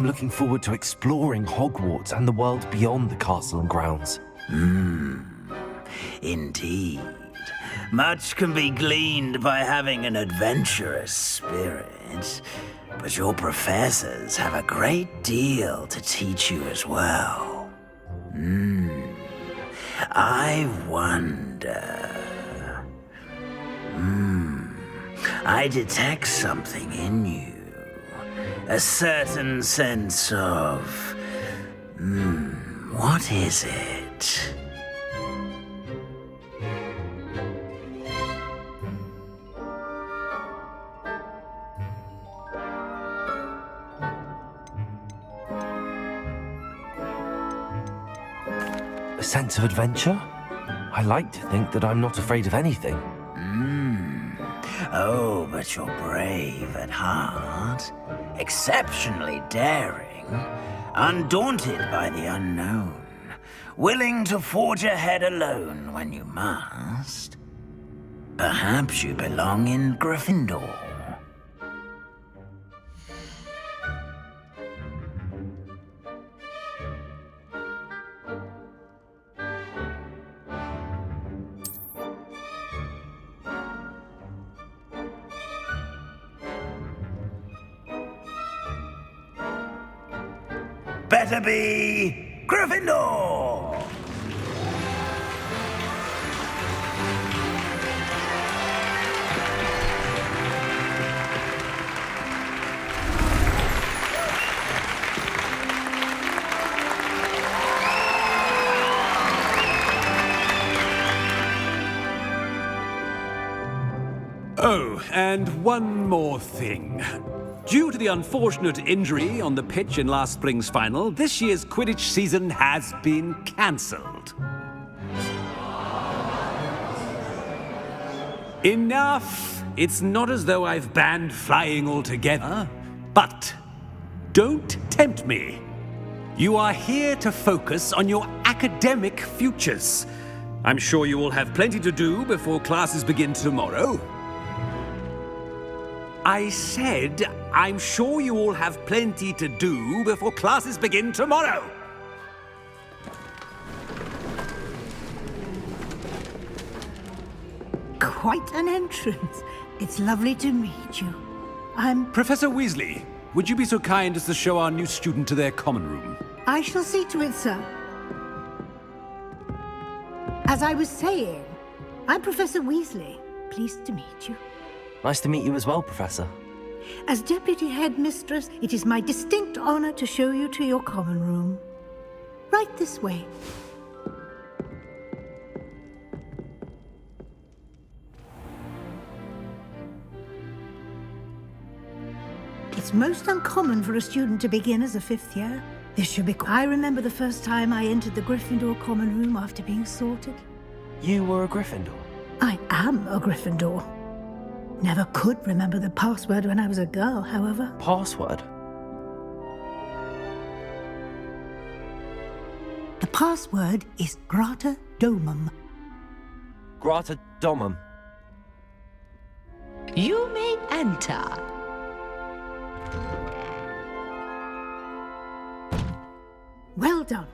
I'm looking forward to exploring Hogwarts and the world beyond the castle and grounds. Indeed. Much can be gleaned by having an adventurous spirit, but your professors have a great deal to teach you as well. I wonder... I detect something in you. A certain sense of... what is it? A sense of adventure? I like to think that I'm not afraid of anything. Oh, but you're brave at heart, exceptionally daring, undaunted by the unknown, willing to forge ahead alone when you must. Perhaps you belong in Gryffindor. Better be Gryffindor! Oh, and one more thing. Due to the unfortunate injury on the pitch in last spring's final, this year's Quidditch season has been cancelled. Enough! It's not as though I've banned flying altogether, but don't tempt me. You are here to focus on your academic futures. I'm sure you will have plenty to do before classes begin tomorrow. I said, I'm sure you all have plenty to do before classes begin tomorrow. Quite an entrance. It's lovely to meet you. I'm... Professor Weasley, would you be so kind as to show our new student to their common room? I shall see to it, sir. As I was saying, I'm Professor Weasley. Pleased to meet you. Nice to meet you as well, Professor. As Deputy Headmistress, it is my distinct honor to show you to your common room. Right this way. It's most uncommon for a student to begin as a fifth year. This should be... I remember the first time I entered the Gryffindor common room after being sorted. You were a Gryffindor? I am a Gryffindor. Never could remember the password when I was a girl, however. Password? The password is Grata Domum. Grata Domum. You may enter. Well done.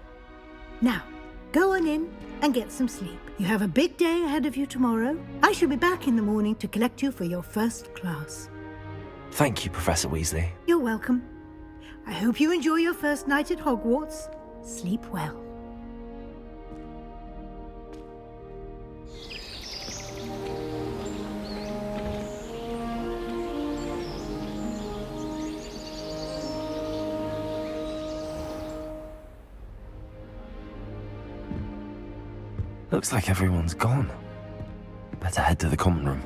Now, go on in and get some sleep. You have a big day ahead of you tomorrow. I shall be back in the morning to collect you for your first class. Thank you, Professor Weasley. You're welcome. I hope you enjoy your first night at Hogwarts. Sleep well. Looks like everyone's gone. Better head to the common room.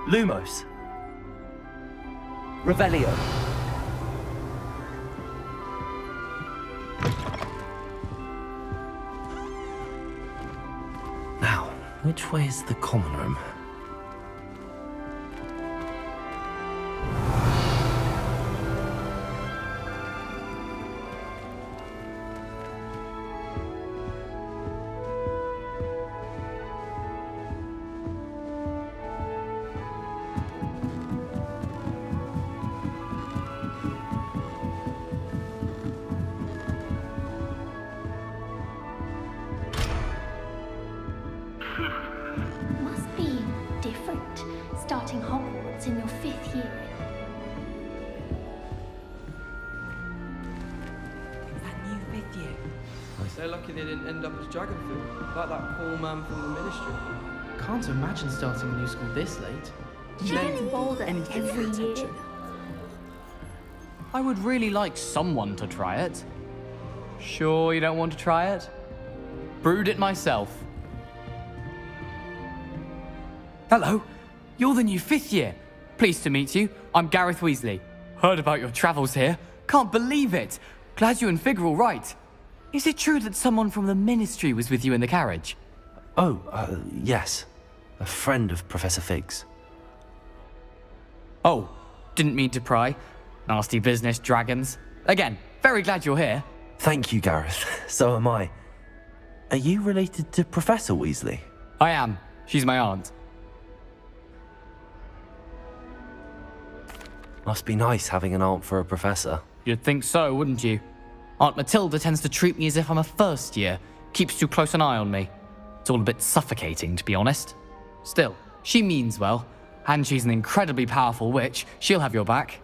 Lumos. Revelio. Now, which way is the common room? Must be different, starting Hogwarts in your 5th year. That new 5th year. So lucky they didn't end up as Dragonfield, like that poor man from the Ministry. Can't imagine starting a new school this late. She gets bolder every year. I would really like someone to try it. Sure you don't want to try it? Brewed it myself. Hello, you're the new 5th year. Pleased to meet you. I'm Gareth Weasley. Heard about your travels here. Can't believe it. Glad you and Fig are all right. Is it true that someone from the Ministry was with you in the carriage? Oh, yes. A friend of Professor Fig's. Oh, didn't mean to pry. Nasty business, dragons. Again, very glad you're here. Thank you, Gareth. So am I. Are you related to Professor Weasley? I am. She's my aunt. Must be nice having an aunt for a professor. You'd think so, wouldn't you? Aunt Matilda tends to treat me as if I'm a first year. Keeps too close an eye on me. It's all a bit suffocating, to be honest. Still, she means well. And she's an incredibly powerful witch. She'll have your back.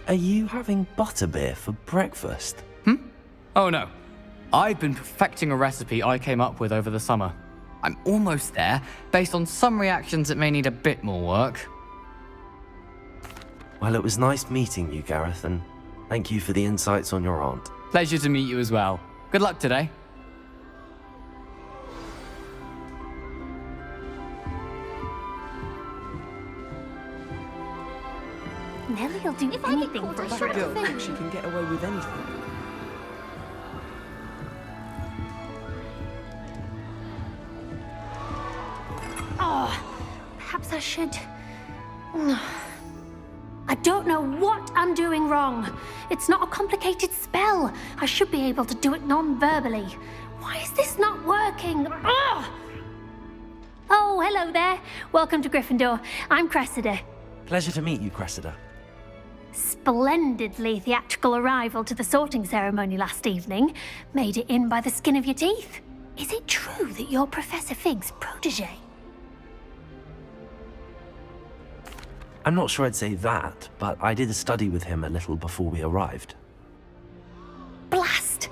Are you having butterbeer for breakfast? Oh no. I've been perfecting a recipe I came up with over the summer. I'm almost there, based on some reactions that may need a bit more work. Well, it was nice meeting you, Gareth, and thank you for the insights on your aunt. Pleasure to meet you as well. Good luck today. Nelly'll do anything for a That short girl thing. thinks she can get away with anything. Oh, perhaps I should. I don't know what I'm doing wrong. It's not a complicated spell. I should be able to do it non-verbally. Why is this not working? Ugh! Oh, hello there. Welcome to Gryffindor. I'm Cressida. Pleasure to meet you, Cressida. Splendidly theatrical arrival to the sorting ceremony last evening. Made it in by the skin of your teeth. Is it true that you're Professor Fig's protege? I'm not sure I'd say that, but I did a study with him a little before we arrived. Blast!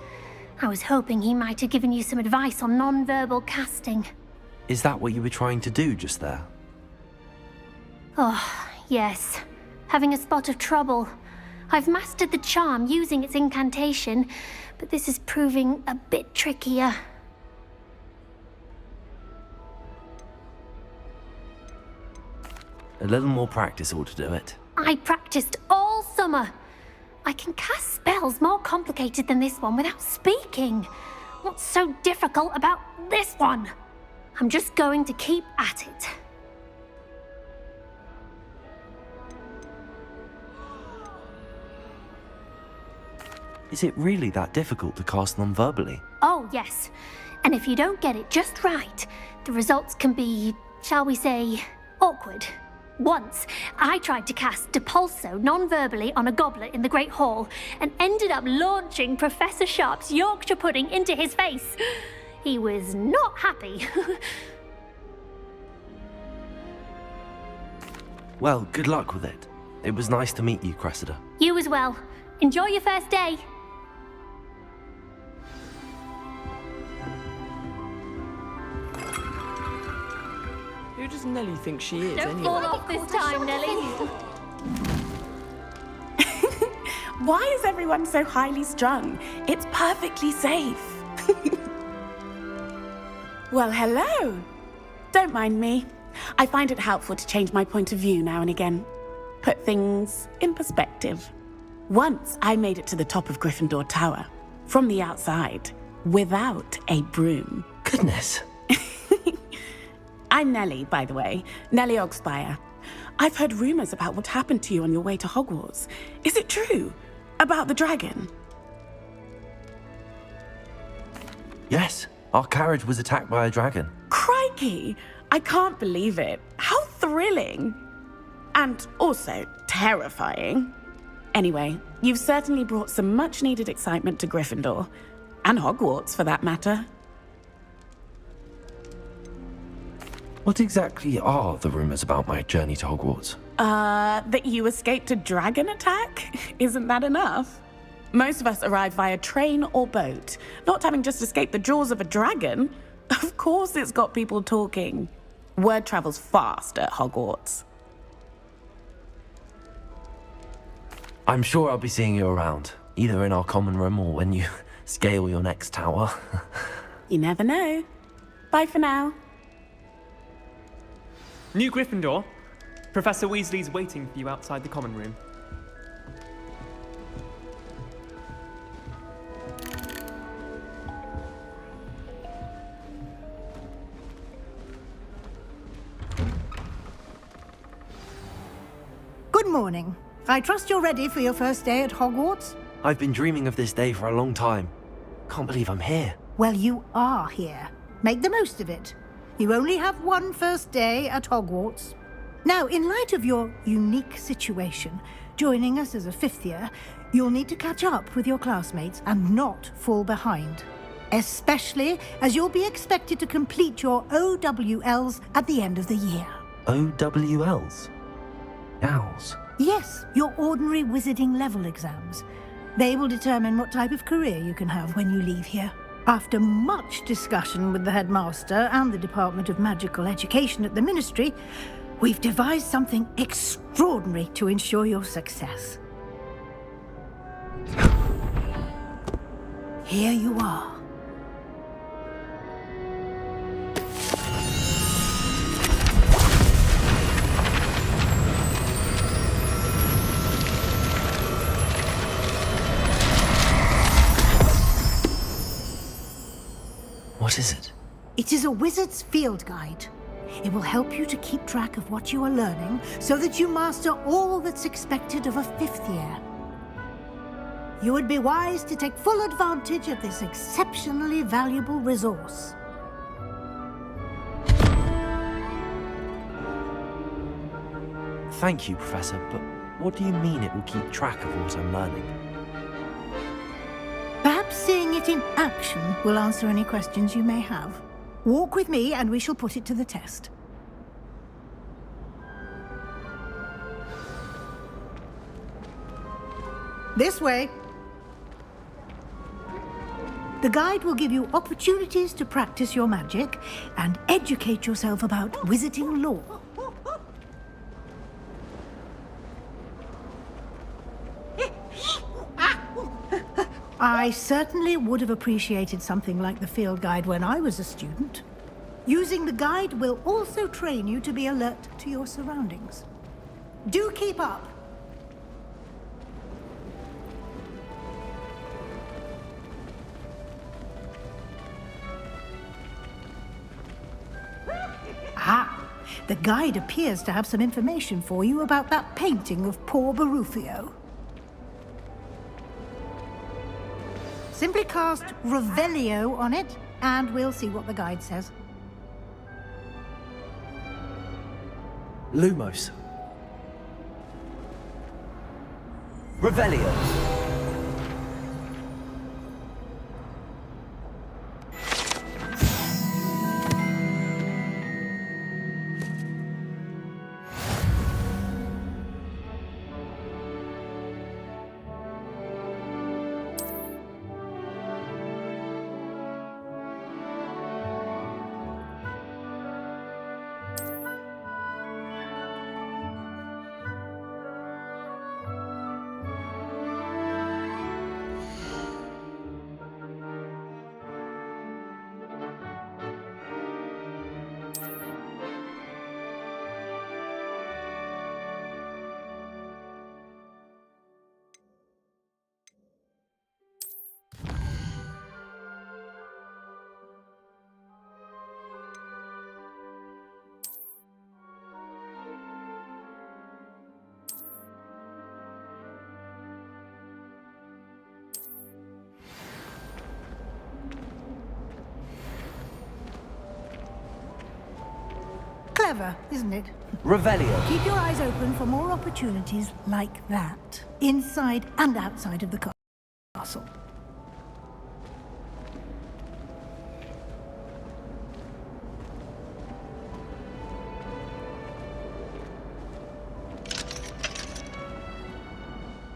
I was hoping he might have given you some advice on non-verbal casting. Is that what you were trying to do just there? Oh, yes. Having a spot of trouble. I've mastered the charm using its incantation, but this is proving a bit trickier. A little more practice ought to do it. I practiced all summer. I can cast spells more complicated than this one without speaking. What's so difficult about this one? I'm just going to keep at it. Is it really that difficult to cast non-verbally? Oh, yes. And if you don't get it just right, the results can be, shall we say, awkward. Once, I tried to cast Depulso non-verbally on a goblet in the Great Hall and ended up launching Professor Sharp's Yorkshire pudding into his face. He was not happy. Well, good luck with it. It was nice to meet you, Cressida. You as well. Enjoy your first day. Who does Nelly think she is, Don't anyway? fall off this time, Nelly. Why is everyone so highly strung? It's perfectly safe. Well, hello. Don't mind me. I find it helpful to change my point of view now and again. Put things in perspective. Once I made it to the top of Gryffindor Tower, from the outside, without a broom. Goodness. I'm Nellie, by the way. Nellie Ogspire. I've heard rumors about what happened to you on your way to Hogwarts. Is it true? About the dragon? Yes, our carriage was attacked by a dragon. Crikey! I can't believe it. How thrilling! And also terrifying. Anyway, you've certainly brought some much-needed excitement to Gryffindor. And Hogwarts, for that matter. What exactly are the rumors about my journey to Hogwarts? That you escaped a dragon attack? Isn't that enough? Most of us arrive via train or boat, not having just escaped the jaws of a dragon. Of course it's got people talking. Word travels fast at Hogwarts. I'm sure I'll be seeing you around, either in our common room or when you scale your next tower. You never know. Bye for now. New Gryffindor. Professor Weasley's waiting for you outside the common room. Good morning. I trust you're ready for your first day at Hogwarts? I've been dreaming of this day for a long time. Can't believe I'm here. Well, you are here. Make the most of it. You only have one first day at Hogwarts. Now, in light of your unique situation, joining us as a fifth year, you'll need to catch up with your classmates and not fall behind. Especially as you'll be expected to complete your OWLs at the end of the year. OWLs? Owls? Yes, your ordinary wizarding level exams. They will determine what type of career you can have when you leave here. After much discussion with the headmaster and the Department of Magical Education at the Ministry, we've devised something extraordinary to ensure your success. Here you are. What is it? It is a wizard's field guide. It will help you to keep track of what you are learning so that you master all that's expected of a fifth year. You would be wise to take full advantage of this exceptionally valuable resource. Thank you, Professor, but what do you mean it will keep track of what I'm learning? Perhaps seeing it in action will answer any questions you may have. Walk with me and we shall put it to the test. This way. The guide will give you opportunities to practice your magic and educate yourself about wizarding lore. I certainly would have appreciated something like the field guide when I was a student. Using the guide will also train you to be alert to your surroundings. Do keep up. Ah, the guide appears to have some information for you about that painting of poor Barufio. Simply cast Revelio on it, and we'll see what the guide says. Lumos. Revelio. Clever, isn't it? Revelio. Keep your eyes open for more opportunities like that, inside and outside of the castle.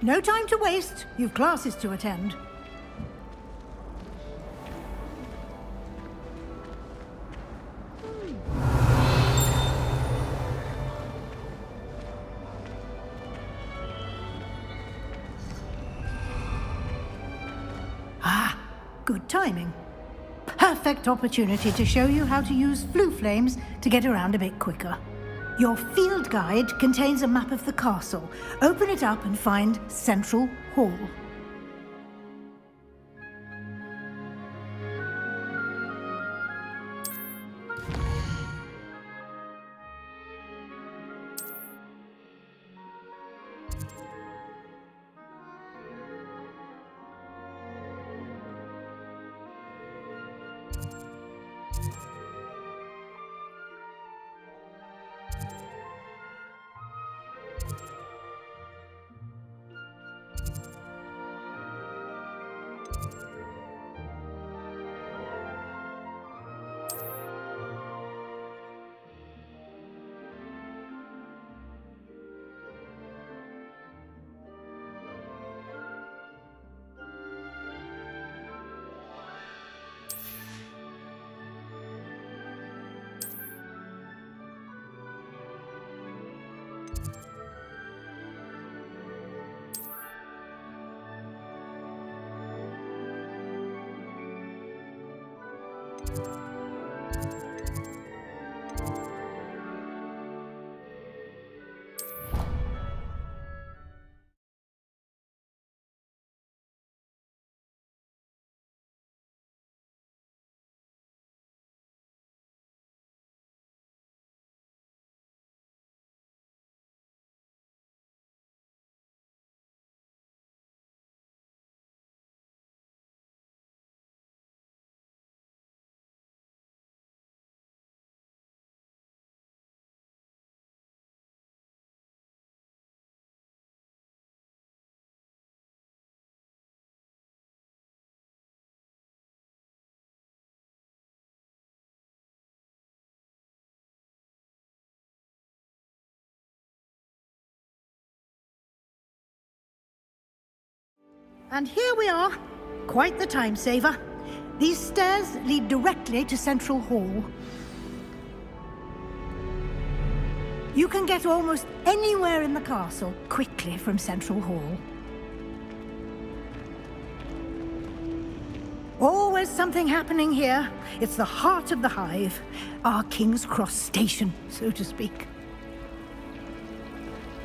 No time to waste. You've classes to attend. Good timing. Perfect opportunity to show you how to use flue flames to get around a bit quicker. Your field guide contains a map of the castle. Open it up and find Central Hall. And here we are. Quite the time saver. These stairs lead directly to Central Hall. You can get almost anywhere in the castle quickly from Central Hall. Always something happening here. It's the heart of the hive. Our King's Cross station, so to speak.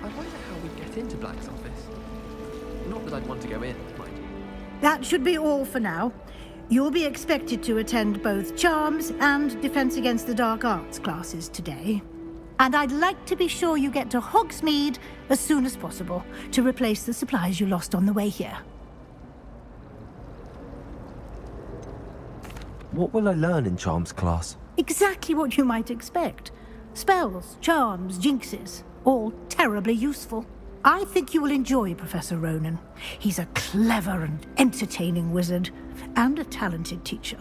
I wonder how we'd get into Black's office. Not that I'd want to go in, mind you. That should be all for now. You'll be expected to attend both Charms and Defense Against the Dark Arts classes today. And I'd like to be sure you get to Hogsmeade as soon as possible to replace the supplies you lost on the way here. What will I learn in Charms class? Exactly what you might expect. Spells, charms, jinxes, all terribly useful. I think you will enjoy Professor Ronan. He's a clever and entertaining wizard, and a talented teacher.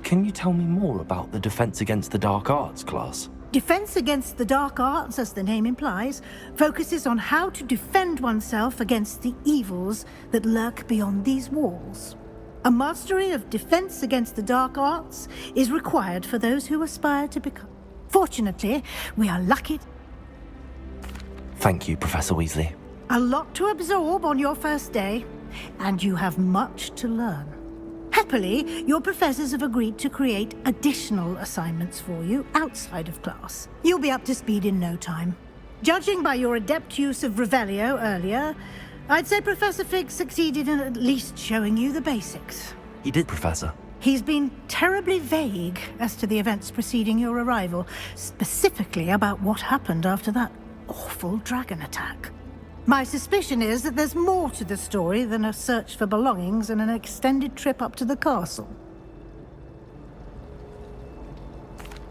Can you tell me more about the Defense Against the Dark Arts class? Defense Against the Dark Arts, as the name implies, focuses on how to defend oneself against the evils that lurk beyond these walls. A mastery of Defense Against the Dark Arts is required for those who aspire to become. Fortunately, we are lucky. Thank you, Professor Weasley. A lot to absorb on your first day, and you have much to learn. Happily, your professors have agreed to create additional assignments for you outside of class. You'll be up to speed in no time. Judging by your adept use of Revelio earlier, I'd say Professor Fig succeeded in at least showing you the basics. He did, Professor. He's been terribly vague as to the events preceding your arrival, specifically about what happened after that awful dragon attack. My suspicion is that there's more to the story than a search for belongings and an extended trip up to the castle.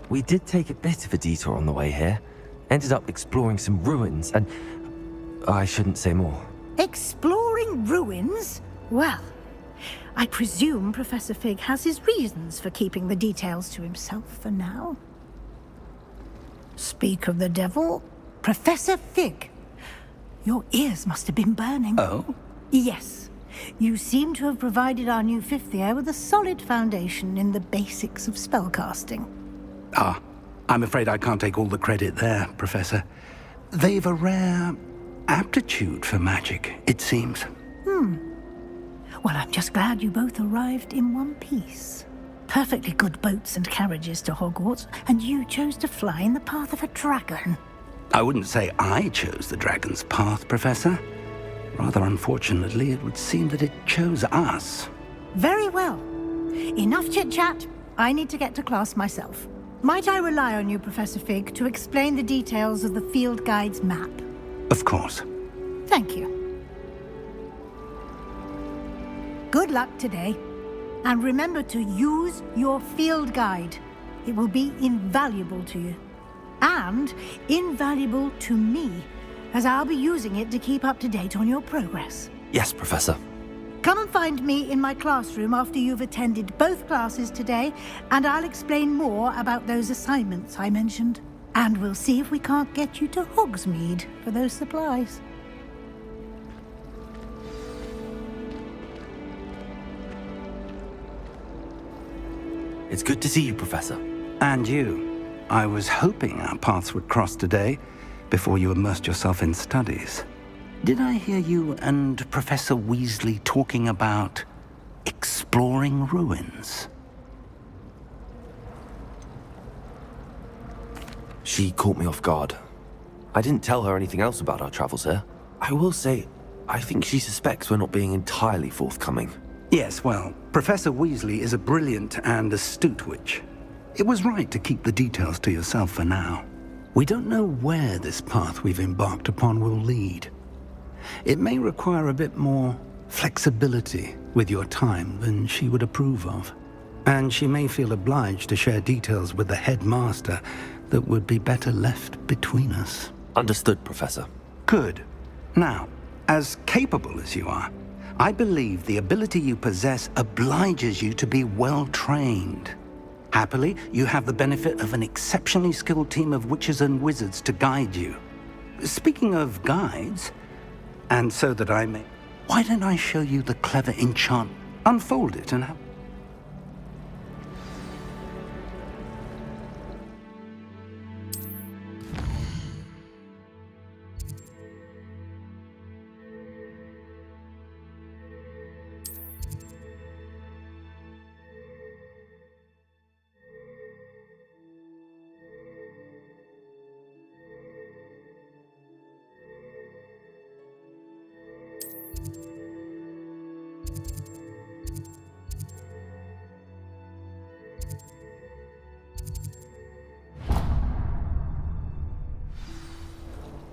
We did take a bit of a detour on the way here. Ended up exploring some ruins, and I shouldn't say more. Exploring ruins? Well, I presume Professor Fig has his reasons for keeping the details to himself for now. Speak of the devil, Professor Fig. Your ears must have been burning. Oh? Yes. You seem to have provided our new fifth year with a solid foundation in the basics of spellcasting. Ah, I'm afraid I can't take all the credit there, Professor. They've a rare aptitude for magic, it seems. Well, I'm just glad you both arrived in one piece. Perfectly good boats and carriages to Hogwarts, and you chose to fly in the path of a dragon. I wouldn't say I chose the dragon's path, Professor. Rather unfortunately, it would seem that it chose us. Very well. Enough chit-chat. I need to get to class myself. Might I rely on you, Professor Fig, to explain the details of the field guide's map? Of course. Thank you. Good luck today. And remember to use your field guide. It will be invaluable to you. And invaluable to me, as I'll be using it to keep up to date on your progress. Yes, Professor. Come and find me in my classroom after you've attended both classes today, and I'll explain more about those assignments I mentioned. And we'll see if we can't get you to Hogsmeade for those supplies. It's good to see you, Professor. And you. I was hoping our paths would cross today, before you immersed yourself in studies. Did I hear you and Professor Weasley talking about exploring ruins? She caught me off guard. I didn't tell her anything else about our travels here. I will say, I think she suspects we're not being entirely forthcoming. Yes, well, Professor Weasley is a brilliant and astute witch. It was right to keep the details to yourself for now. We don't know where this path we've embarked upon will lead. It may require a bit more flexibility with your time than she would approve of. And she may feel obliged to share details with the headmaster that would be better left between us. Understood, Professor. Good. Now, as capable as you are, I believe the ability you possess obliges you to be well-trained. Happily, you have the benefit of an exceptionally skilled team of witches and wizards to guide you. Speaking of guides, and so that I may... Why don't I show you the clever enchant? Unfold it and have...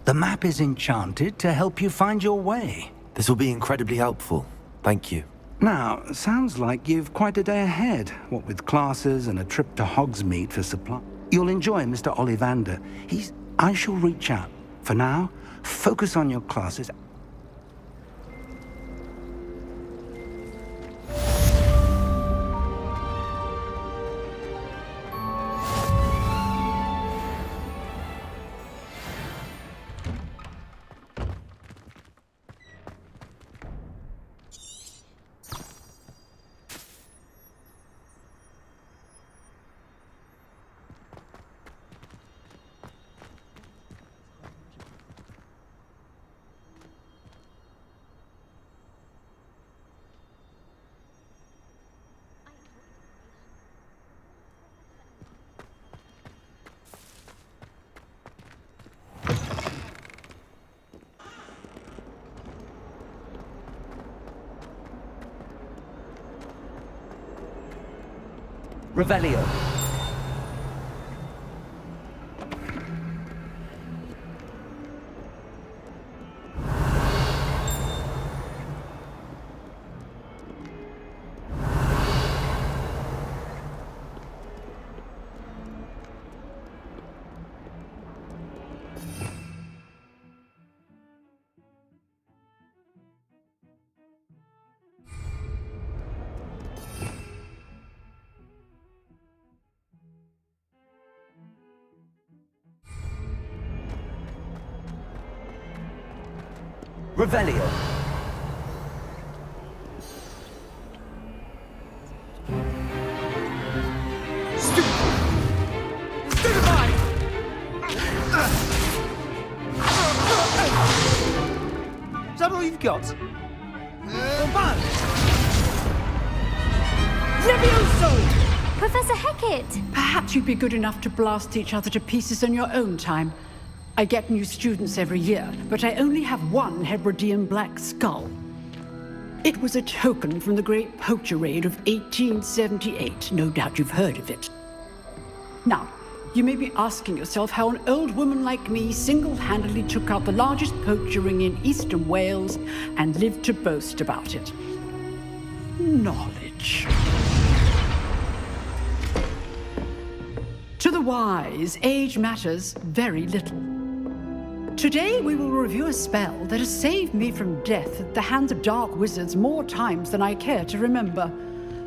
The map is enchanted to help you find your way. This will be incredibly helpful. Thank you. Now, sounds like you've quite a day ahead, what with classes and a trip to Hogsmeade for supply. You'll enjoy Mr. Ollivander. I shall reach out. For now, focus on your classes. Revelio. Revelio. Is that all you've got? Levioso! Professor Hecat! Perhaps you'd be good enough to blast each other to pieces in your own time. I get new students every year, but I only have one Hebridean black skull. It was a token from the Great Poacher Raid of 1878. No doubt you've heard of it. Now, you may be asking yourself how an old woman like me single-handedly took out the largest poacher ring in eastern Wales and lived to boast about it. Knowledge. To the wise, age matters very little. Today we will review a spell that has saved me from death at the hands of dark wizards more times than I care to remember.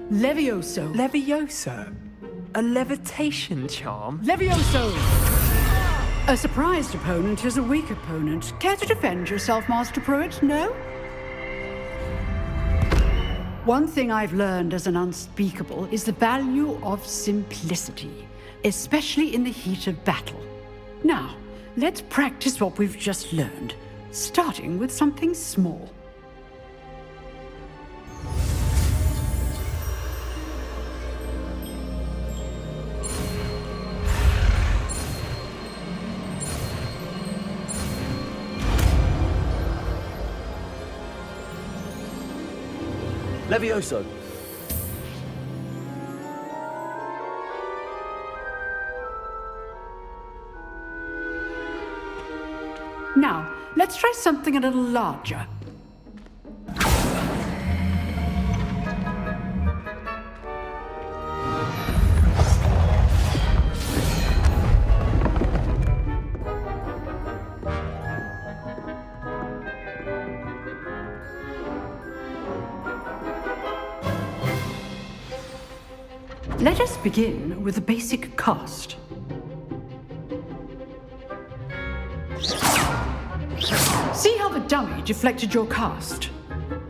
Levioso. Levioso? A levitation charm? Levioso! A surprised opponent is a weak opponent. Care to defend yourself, Master Pruitt? No? One thing I've learned as an unspeakable is the value of simplicity, especially in the heat of battle. Now, let's practice what we've just learned, starting with something small. Levioso. Now, let's try something a little larger. Let us begin with the basic cast. See how the dummy deflected your cast?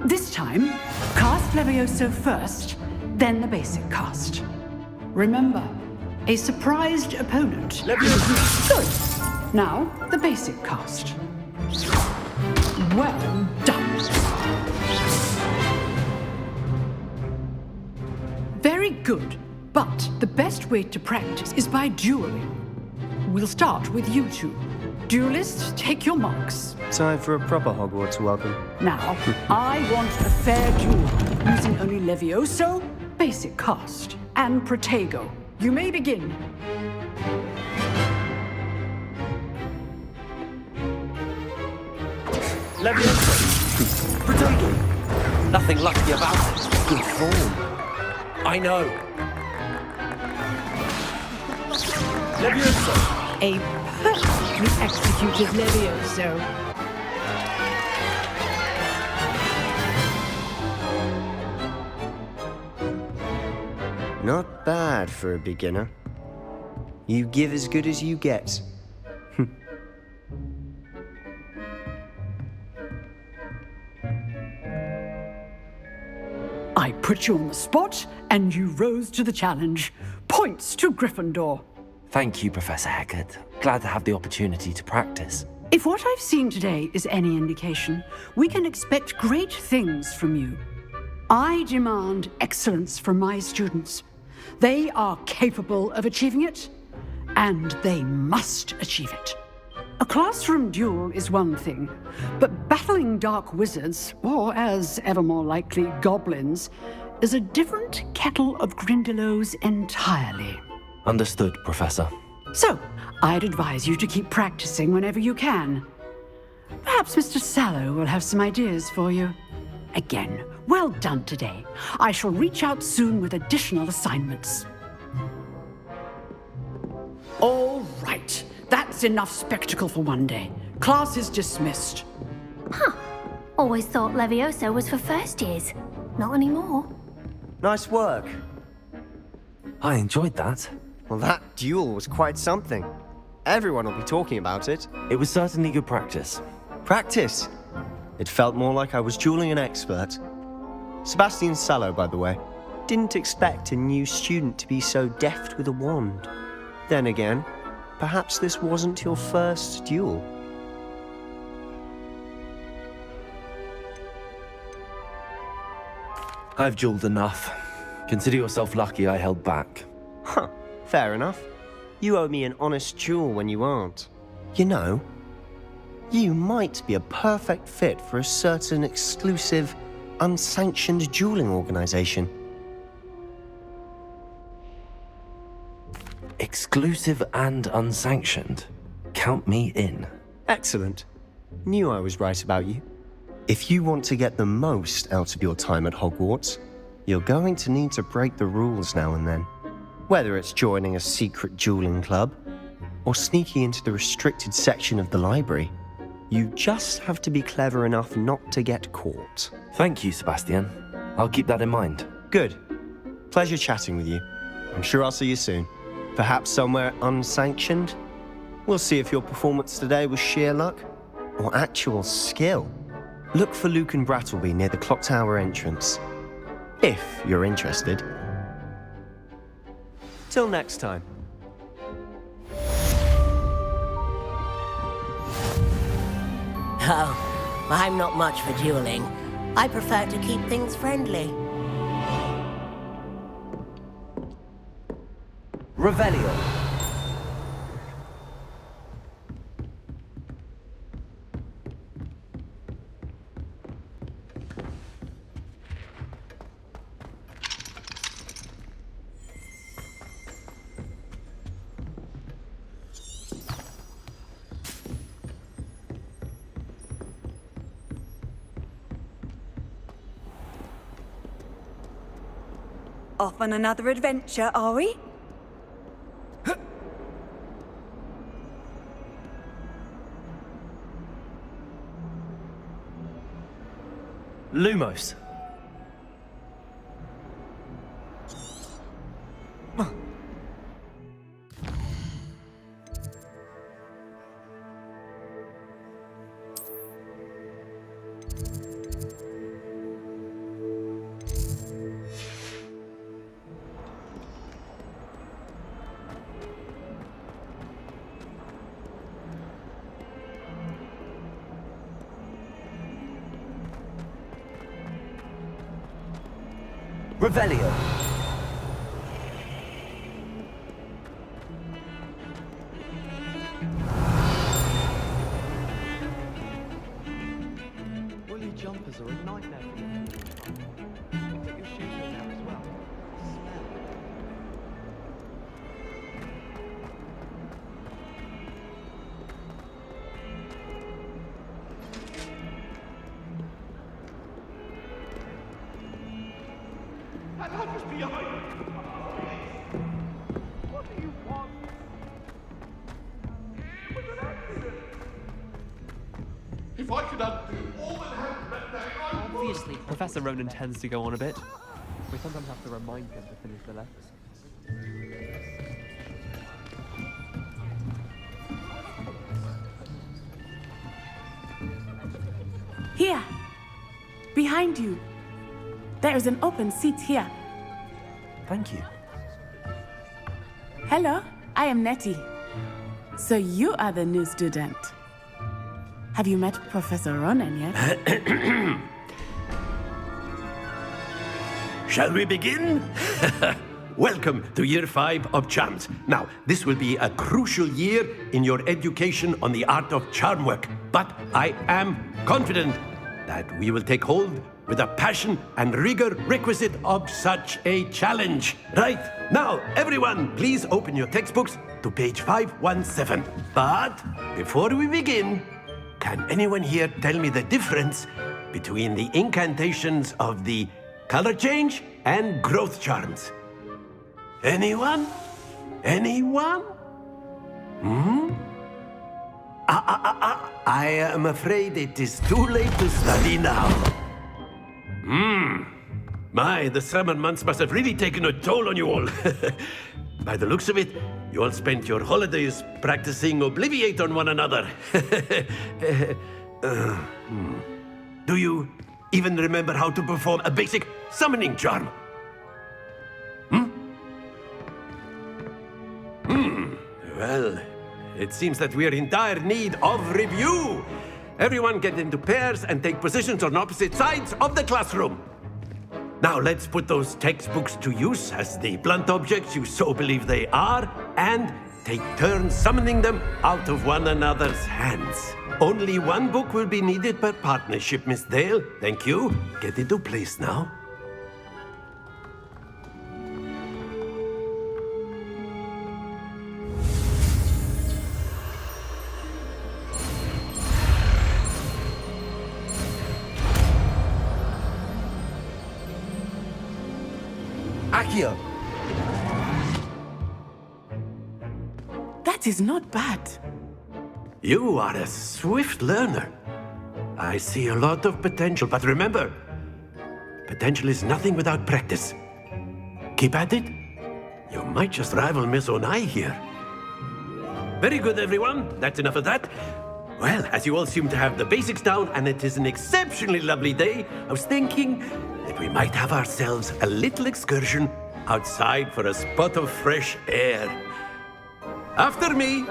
This time, cast Levioso first, then the basic cast. Remember, a surprised opponent. Levioso! Good. Now, the basic cast. Well done. Very good. But the best way to practice is by dueling. We'll start with you two. Duelists, take your marks. Time for a proper Hogwarts welcome. Now, I want a fair duel, using only Levioso, basic cast, and Protego. You may begin. Levioso. Protego. Nothing lucky about it. Good form. I know. Levioso. A perfectly executed Levioso. Not bad for a beginner. You give as good as you get. I put you on the spot, and you rose to the challenge. Points to Gryffindor. Thank you, Professor Hecat. Glad to have the opportunity to practice. If what I've seen today is any indication, we can expect great things from you. I demand excellence from my students. They are capable of achieving it, and they must achieve it. A classroom duel is one thing, but battling dark wizards, or as ever more likely, goblins, is a different kettle of Grindylows entirely. Understood, Professor. So, I'd advise you to keep practicing whenever you can. Perhaps Mr. Sallow will have some ideas for you. Again, well done today. I shall reach out soon with additional assignments. All right. That's enough spectacle for one day. Class is dismissed. Huh. Always thought Levioso was for first years. Not anymore. Nice work. I enjoyed that. Well, that duel was quite something. Everyone will be talking about it. It was certainly good practice. Practice? It felt more like I was dueling an expert. Sebastian Sallow, by the way. Didn't expect a new student to be so deft with a wand. Then again, perhaps this wasn't your first duel. I've dueled enough. Consider yourself lucky I held back. Huh, fair enough. You owe me an honest duel when you aren't. You know, you might be a perfect fit for a certain exclusive, unsanctioned dueling organization. Exclusive and unsanctioned. Count me in. Excellent. Knew I was right about you. If you want to get the most out of your time at Hogwarts, you're going to need to break the rules now and then. Whether it's joining a secret dueling club, or sneaking into the restricted section of the library, you just have to be clever enough not to get caught. Thank you, Sebastian. I'll keep that in mind. Good. Pleasure chatting with you. I'm sure I'll see you soon. Perhaps somewhere unsanctioned? We'll see if your performance today was sheer luck or actual skill. Look for Luke and Brattleby near the clock tower entrance, if you're interested. Till next time. Oh, I'm not much for dueling. I prefer to keep things friendly. Revelio. Off on another adventure, are we? Lumos. Revelio. Woolly jumpers are a nightmare for you. Take your shoes in there as well. That light was behind me! What do you want? It was an accident! If I could undo all that happened that day, I would! Obviously, Professor Ronan tends to go on a bit. We sometimes have to remind him to finish the lesson. Here, behind you. There is an open seat here. Thank you. Hello, I am Nettie. So you are the new student. Have you met Professor Ronan yet? Shall we begin? Welcome to Year 5 of Charms. Now, this will be a crucial year in your education on the art of charm work, but I am confident that we will take hold with the passion and rigor requisite of such a challenge. Right, now, everyone, please open your textbooks to page 517. But before we begin, can anyone here tell me the difference between the incantations of the color change and growth charms? Anyone? Anyone? I am afraid it is too late to study now. My, the summer months must have really taken a toll on you all. By the looks of it, you all spent your holidays practicing Obliviate on one another. Do you even remember how to perform a basic summoning charm? Well, it seems that we are in dire need of review. Everyone get into pairs and take positions on opposite sides of the classroom. Now let's put those textbooks to use as the blunt objects you so believe they are, and take turns summoning them out of one another's hands. Only one book will be needed per partnership, Miss Dale. Thank you. Get into place now. Accio! That is not bad. You are a swift learner. I see a lot of potential, but remember, potential is nothing without practice. Keep at it. You might just rival Miss Onai here. Very good, everyone. That's enough of that. Well, as you all seem to have the basics down, and it is an exceptionally lovely day, I was thinking that we might have ourselves a little excursion outside for a spot of fresh air. After me.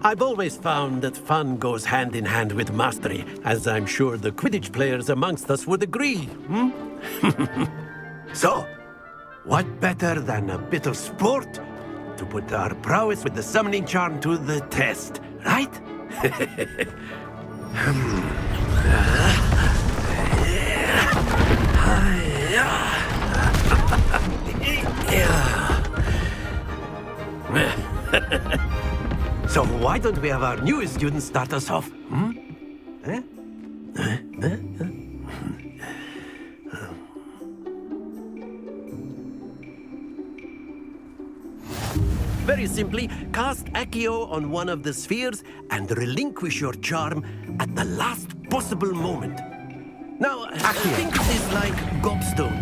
I've always found that fun goes hand in hand with mastery, as I'm sure the Quidditch players amongst us would agree. So, what better than a bit of sport to put our prowess with the summoning charm to the test, right? So why don't we have our newest student start us off? Very simply, cast Accio on one of the spheres and relinquish your charm at the last possible moment. Now, think of this like gobstone.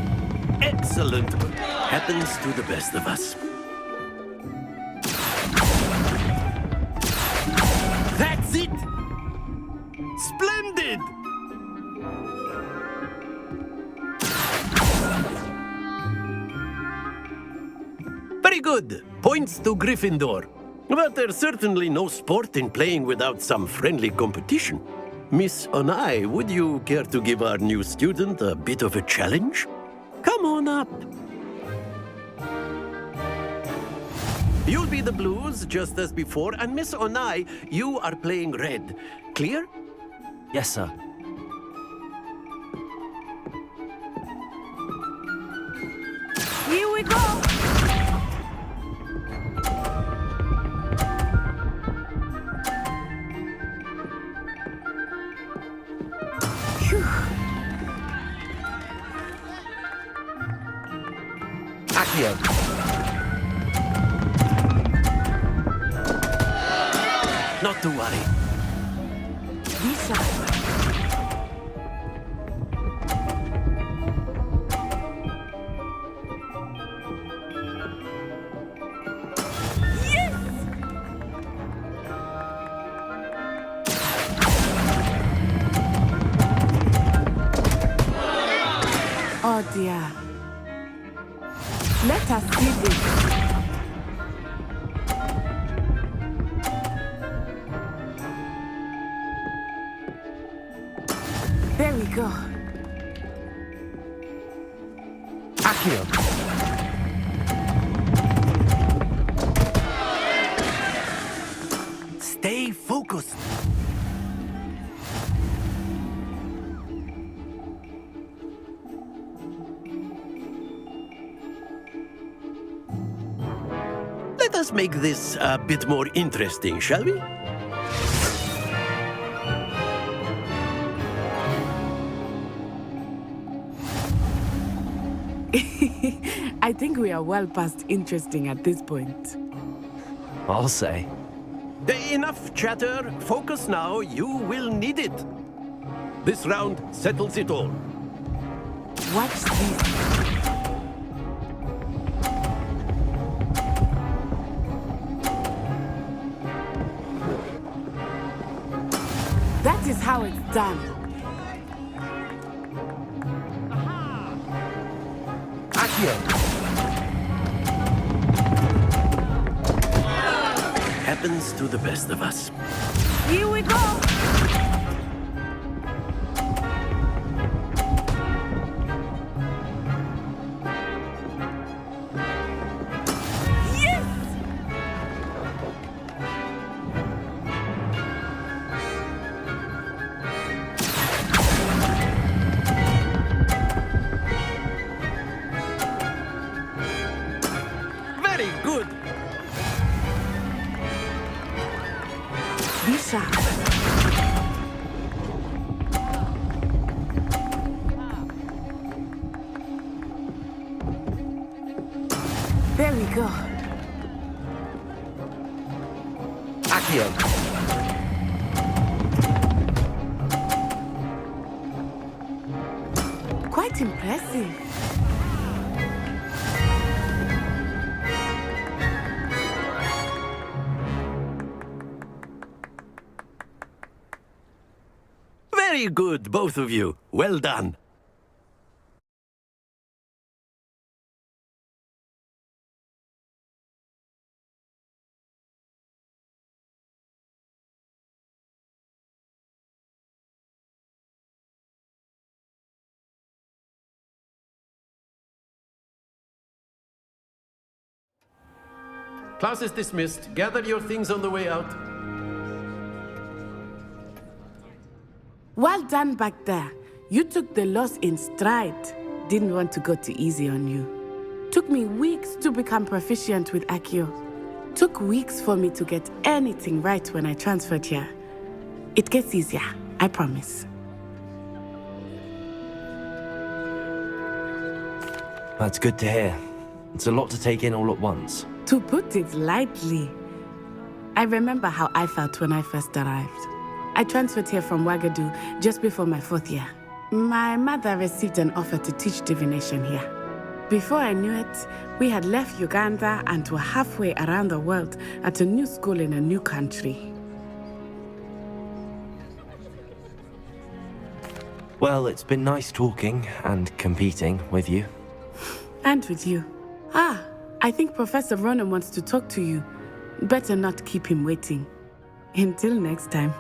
Excellent. Happens to the best of us. That's it! Splendid! Very good. Points to Gryffindor. But there's certainly no sport in playing without some friendly competition. Miss Onai, would you care to give our new student a bit of a challenge? Come on up. You'll be the blues, just as before, and Miss Onai, you are playing red. Clear? Yes, sir. Here we go! Accio! Not to worry. Visa. Oh dear. Let us see this. There we go. Accio! Stay focused. Let us make this a bit more interesting, shall we? I think we are well past interesting at this point. I'll say. Enough chatter. Focus now. You will need it. This round settles it all. Watch this. That is how it's done. Happens to the best of us. Here we go! Very good. Be sharp. There we go. Accio! Quite impressive. Very good, both of you. Well done. Class is dismissed. Gather your things on the way out. Well done back there. You took the loss in stride. Didn't want to go too easy on you. Took me weeks to become proficient with Accio. Took weeks for me to get anything right when I transferred here. It gets easier, I promise. That's good to hear. It's a lot to take in all at once. To put it lightly, I remember how I felt when I first arrived. I transferred here from Ouagadougou just before my 4th year. My mother received an offer to teach divination here. Before I knew it, we had left Uganda and were halfway around the world at a new school in a new country. Well, it's been nice talking and competing with you. And with you. Ah, I think Professor Ronan wants to talk to you. Better not keep him waiting. Until next time.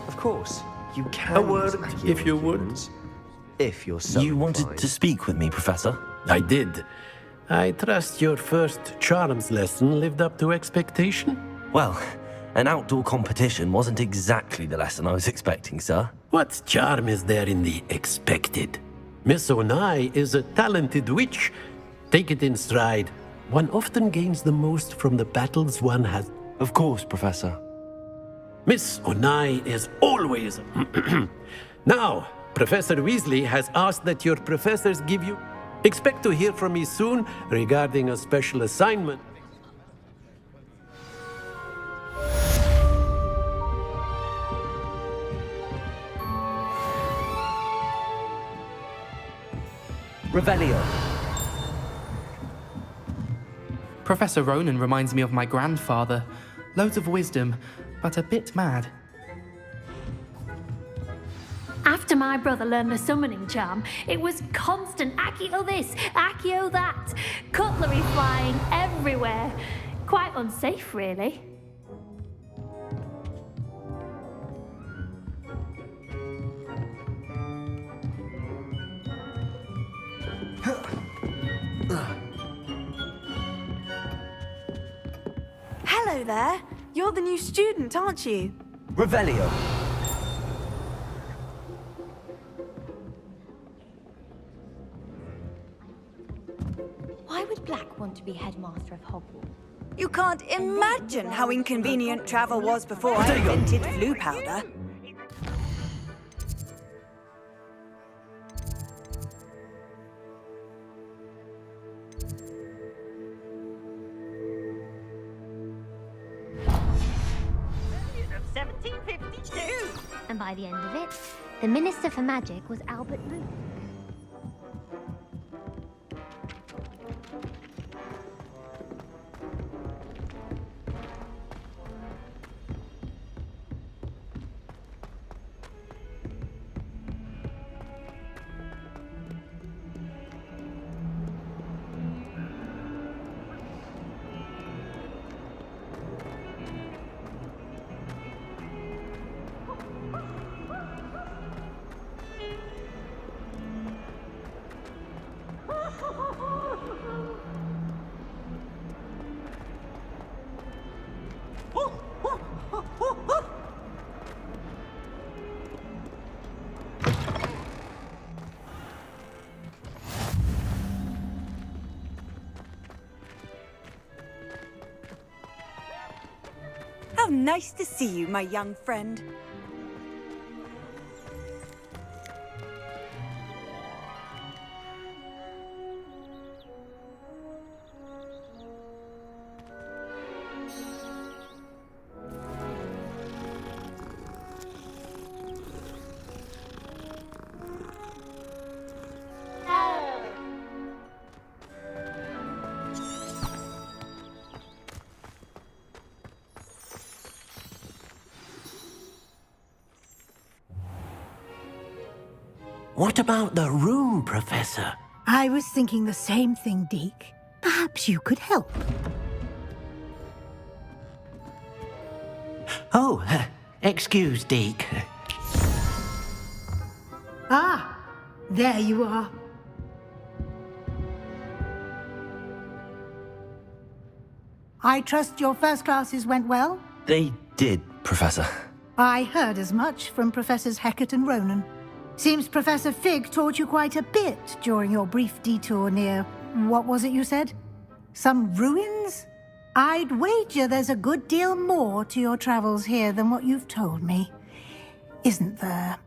Of course, you can. A word, if you would. If you're so You wanted inclined. to speak with me, Professor? I did. I trust your first charms lesson lived up to expectation? Well, an outdoor competition wasn't exactly the lesson I was expecting, sir. What charm is there in the expected? Miss Onai is a talented witch. Take it in stride. One often gains the most from the battles one has. Of course, Professor. Miss Onai is always... Now, Professor Weasley has asked that your professors give you... Expect to hear from me soon regarding a special assignment. Revelio. Professor Ronan reminds me of my grandfather. Loads of wisdom, but a bit mad. After my brother learned the summoning charm, it was constant Accio this, Accio that. Cutlery flying everywhere. Quite unsafe, really. Hello there. You're the new student, aren't you? Revelio. Why would Black want to be headmaster of Hogwarts? You can't imagine how inconvenient travel was before I invented flu powder. Of 1752. And by the end of it, the Minister for Magic was Albert Luke. How nice to see you, my young friend. What about the room, Professor? I was thinking the same thing, Deke. Perhaps you could help. Oh, excuse, Deke. Ah, there you are. I trust your first classes went well? They did, Professor. I heard as much from Professors Hecat and Ronan. Seems Professor Fig taught you quite a bit during your brief detour near... what was it you said? Some ruins? I'd wager there's a good deal more to your travels here than what you've told me. Isn't there?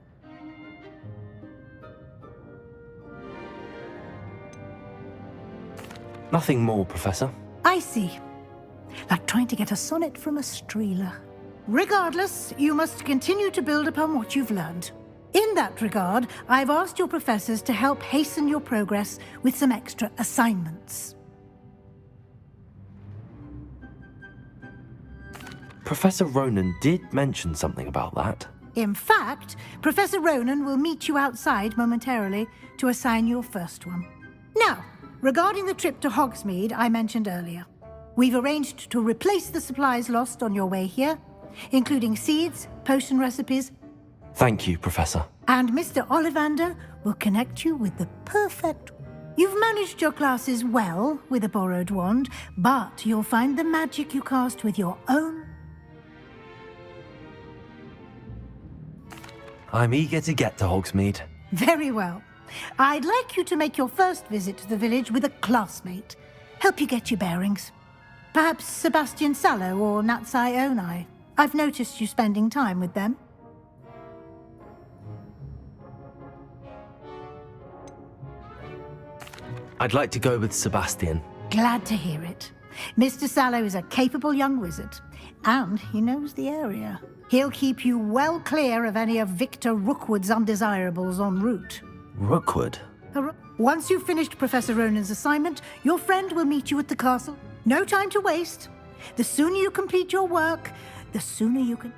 Nothing more, Professor. I see. Like trying to get a sonnet from a streeler. Regardless, you must continue to build upon what you've learned. In that regard, I've asked your professors to help hasten your progress with some extra assignments. Professor Ronan did mention something about that. In fact, Professor Ronan will meet you outside momentarily to assign your first one. Now, regarding the trip to Hogsmeade I mentioned earlier, we've arranged to replace the supplies lost on your way here, including seeds, potion recipes. Thank you, Professor. And Mr. Ollivander will connect you with the perfect... You've managed your classes well with a borrowed wand, but you'll find the magic you cast with your own... I'm eager to get to Hogsmeade. Very well. I'd like you to make your first visit to the village with a classmate. Help you get your bearings. Perhaps Sebastian Sallow or Natsai Onai. I've noticed you spending time with them. I'd like to go with Sebastian. Glad to hear it. Mr. Sallow is a capable young wizard, and he knows the area. He'll keep you well clear of any of Victor Rookwood's undesirables en route. Rookwood? Once you've finished Professor Ronan's assignment, your friend will meet you at the castle. No time to waste. The sooner you complete your work, the sooner you can...